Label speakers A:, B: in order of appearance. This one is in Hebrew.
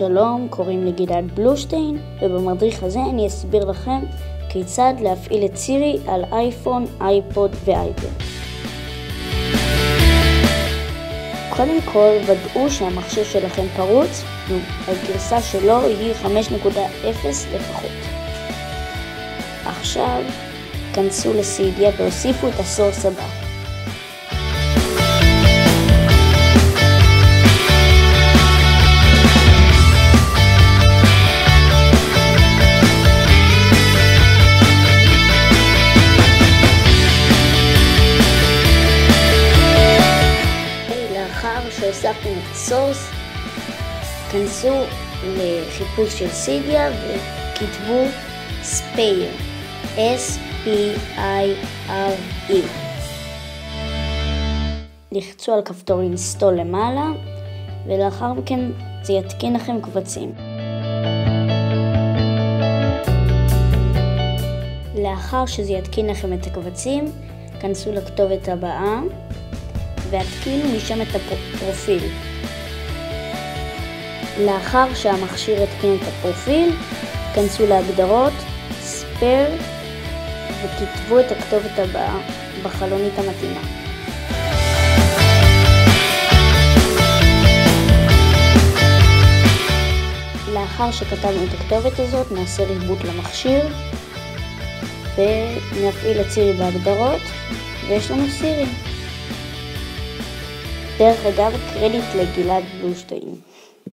A: שלום, קוראים לי גלעד בלושטיין, ובמדריך הזה אני אסביר לכם כיצד להפעיל את סירי על אייפון, אייפוד ואייפד. קודם כל, ודאו שהמחשב שלכם פרוץ, הגרסה שלו היא 5.0 לפחות. עכשיו, כנסו לסידיה והוסיפו את הסורס הבא. לאחר שהוספתם את הסורס, כנסו לחיפוש של סידיה וכתבו ספייר, S-P-I-R-E. לחצו על כפתור אינסטול למעלה, ולאחר מכן זה יתקין לכם קבצים. לאחר שזה יתקין לכם את הקבצים, כנסו לכתובת הבאה והתקינו משם את הפרופיל. לאחר שהמכשיר יתקין את הפרופיל, כנסו להגדרות, ספייר, וכתבו את הכתובת הבאה בחלונית המתאימה. לאחר שכתבנו את הכתובת הזאת, נעשה ריבוט למכשיר ונפעיל את סירי בהגדרות, ויש לנו סירי. דרך אגב, קרדיט לגלעד בלושטיין.